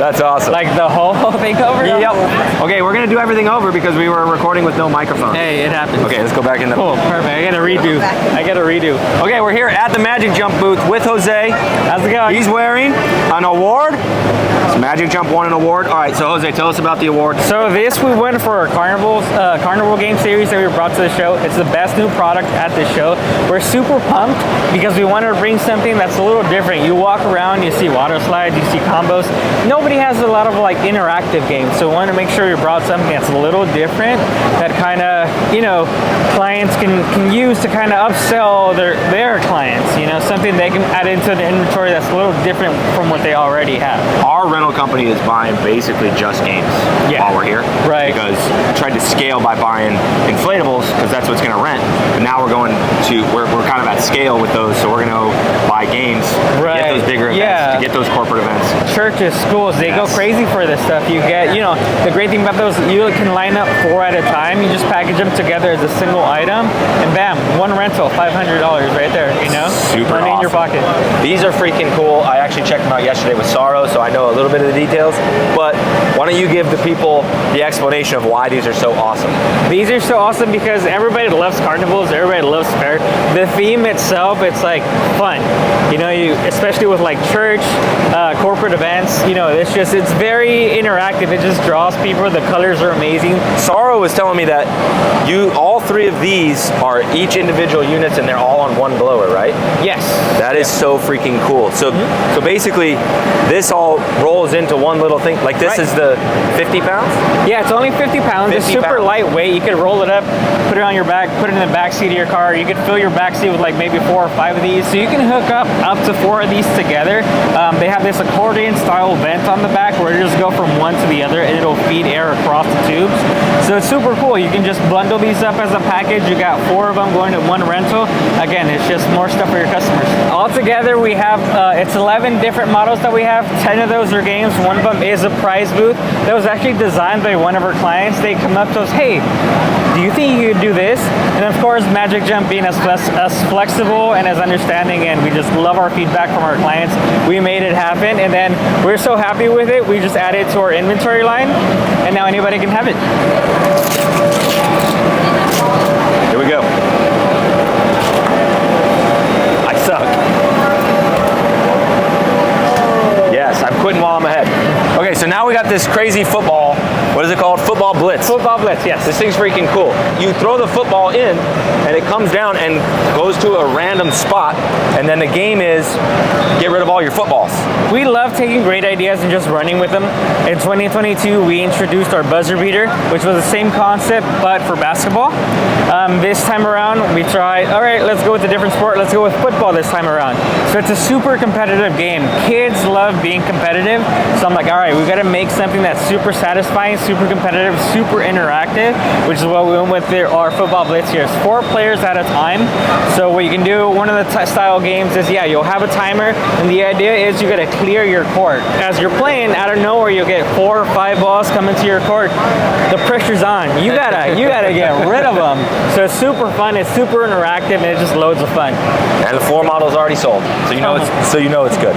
That's awesome. Like the whole thing over? Yep. Okay, we're gonna do everything over because we were recording with no microphone. Hey, it happens. Okay, let's go back in the... Cool, perfect. I gotta redo. Okay, we're here at the Magic Jump booth with Jose. How's it going? He's wearing an award. So Magic Jump won an award. All right, so Jose, tell us about the award. So this we won for our Carnival game series that we brought to the show. It's the best new product at the show. We're super pumped because we wanted to bring something that's a little different. You walk around, you see water slides, you see combos. Nobody has a lot of like interactive games, so we want to make sure we brought something that's a little different that kind of, you know, clients can use to kind of upsell their clients. You know, something they can add into the inventory that's a little different from what they already have. Our rental company is buying basically just games while we're here. Right. Because we tried to scale by buying inflatables because that's what's going to rent. And now we're going to, we're kind of at scale with those, so we're going to buy games, get those bigger events, to get those corporate events. Churches, schools, they go crazy for this stuff. You get, you know, the great thing about those, you can line up 4 at a time. You just package them together as a single item, and bam, one rental, $500 right there, you know? Super money in your pocket. These are freaking cool. I actually checked them out yesterday with Sorrow, so I know a little bit of the details. But why don't you give the people the explanation of why these are so awesome? These are so awesome because everybody loves carnivals, everybody loves fair. The theme itself, it's like fun. You know, especially with like church, corporate events, you know, it's very interactive. It just draws people. The colors are amazing. Sorrow was telling me that all 3 of these are each individual units and they're all on one blower, right? Yes. That is so freaking cool. So so basically this all rolls into one little thing. Like this is the 50 pounds? Yeah, it's only 50 pounds. It's super lightweight. You could roll it up, put it on your back, put it in the back seat of your car. You could fill your back seat with like maybe 4 or 5 of these. So you can hook up to 4 of these together. They have this accordion style vent on the back where you just go from one to the other and it'll feed air across the tubes. So it's super cool. You can just bundle these up as a package. You got 4 of them going to one rental. Again, it's just more stuff for your customers. Altogether, we have, it's 11 different models that we have. 10 of those are games. One of them is a prize booth that was actually designed by one of our clients. They come up to us, hey, do you think you could do this? And of course, Magic Jump being as flexible and as understanding, and we just love our feedback from our clients. We made it happen, and then we're so happy with it, we just added it to our inventory line, and now anybody can have it. Here we go. I suck. Yes, I'm quitting while I'm ahead. Okay, so now we got this crazy football. What is it called? Football Blitz. Football Blitz, yes. This thing's freaking cool. You throw the football in, and it comes down and goes to a random spot, and then the game is get rid of all your footballs. We love taking great ideas and just running with them. In 2022, we introduced our buzzer beater, which was the same concept, but for basketball. This time around, we tried, all right, let's go with a different sport. Let's go with football this time around. So it's a super competitive game. Kids love being competitive. So I'm like, all right, we've got to make something that's super satisfying, super competitive, super interactive, which is what we went with our Football Blitz here. It's 4 players at a time. So what you can do, one of the style games is, you'll have a timer, and the idea is you got to clear your court. As you're playing, out of nowhere, you'll get 4 or 5 balls coming to your court. The pressure's on. You gotta get rid of them. So it's super fun. It's super interactive, and it's just loads of fun. And the floor model's already sold, so you know it's good.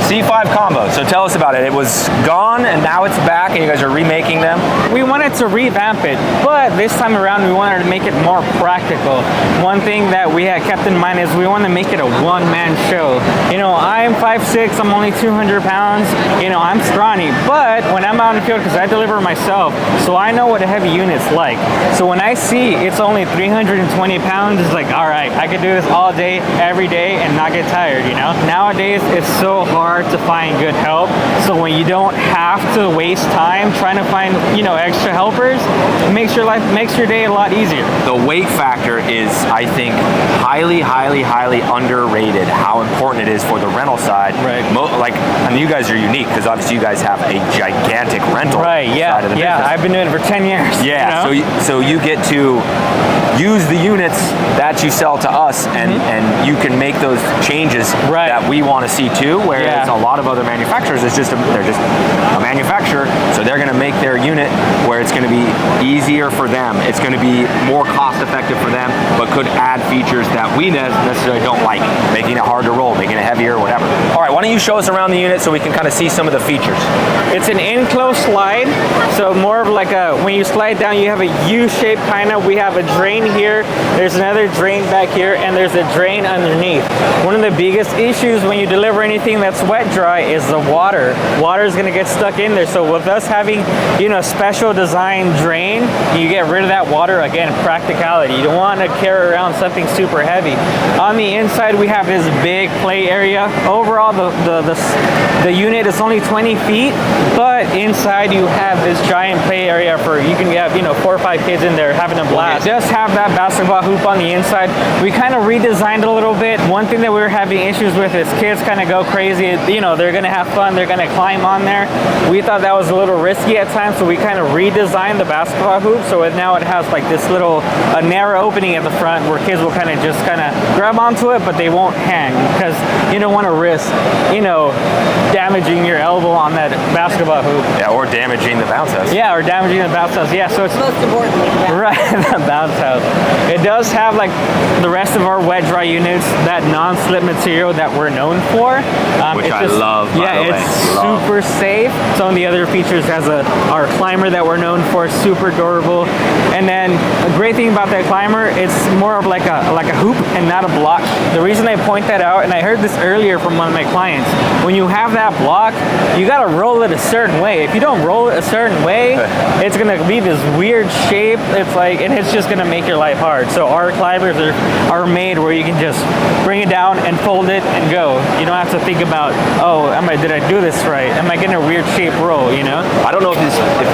C5 combo, so tell us about it. It was gone and now it's back and you guys are remaking them? We wanted to revamp it, but this time around we wanted to make it more practical. One thing that we had kept in mind is we want to make it a one-man show. You know, I'm 5'6", I'm only 200 pounds, you know, I'm scrawny, but when I'm out in the field, because I deliver myself, so I know what a heavy unit's like. So when I see it's only 320 pounds, it's like, all right, I could do this all day, every day, and not get tired, you know? Nowadays, it's so hard to find good help, so when you don't have to waste time trying to find, you know, extra helpers, it makes your day a lot easier. The weight factor is, I think, highly underrated how important it is for the rental side. Right. I mean, you guys are unique because obviously you guys have a gigantic rental side of the business. I've been doing it for 10 years. Yeah, you know? so you get to use the units that you sell to us, and you can make those changes that we want to see too, whereas a lot of other manufacturers, they're just a manufacturer, so they're going to make their unit where it's going to be easier for them, it's going to be more cost effective for them, but could add features that we necessarily don't like. Make making it hard to roll, making it heavier, whatever. All right, why don't you show us around the unit so we can kind of see some of the features. It's an enclosed slide, so more of like a, when you slide down, you have a U-shape kind of. We have a drain here, there's another drain back here, and there's a drain underneath. One of the biggest issues when you deliver anything that's wet dry is the water. Water is going to get stuck in there, so with us having, you know, special design drain, you get rid of that water. Again, practicality. You don't want to carry around something super heavy. On the inside, we have this big play area. Overall, the unit is only 20 feet, but inside you have this giant play area for, you can have, you know, 4 or 5 kids in there having a blast. It does have that basketball hoop on the inside. We kind of redesigned it a little bit. One thing that we were having issues with is kids kind of go crazy. You know, they're going to have fun. They're going to climb on there. We thought that was a little risky at times, so we kind of redesigned the basketball hoop. So now it has like this little narrow opening at the front where kids will kind of just kind of grab onto it, but they won't hang because you don't want to risk, you know, damaging your elbow on that basketball hoop. Yeah, or damaging the bounce house. Yeah, or damaging the bounce house. Yeah, so it's Most importantly, right, the bounce house. It does have, like the rest of our wet dry units, that non-slip material that we're known for. Which I love, by the way. It's super safe. Some of the other features has our climber that we're known for, super durable. And then a great thing about that climber, it's more of like a hoop and not a block. The reason I point that out, and I heard this earlier from one of my clients, when you have that block, you gotta roll it a certain way. If you don't roll it a certain way, it's gonna be this weird shape. It's like, and it's just gonna make your life hard. So our climbers are made where you can just bring it down and fold it and go. You don't have to think about, oh, did I do this right? Am I getting a weird shape roll, you know? I don't know if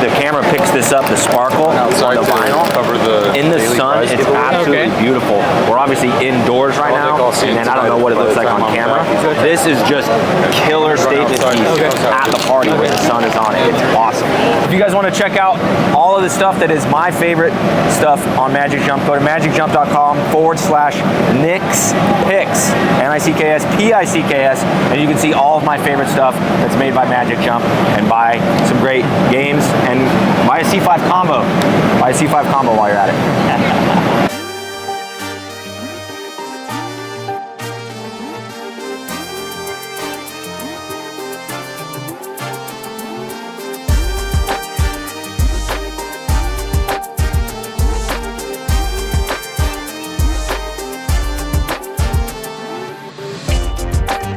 the camera picks this up, the sparkle on the vinyl. Cover the in the sun, it's absolutely beautiful. We're obviously indoors right now, and then I don't know what it looks like on camera. This is just killer statement piece at the party when the sun is on it. It's awesome. If you guys want to check out all of the stuff that is my favorite stuff on Magic Jump, go to magicjump.com/Nick's Picks, NICKS, and you can see all of my favorite stuff that's made by Magic Jump, and buy some great games, and buy a C5 combo. Buy a C5 combo while you're at it.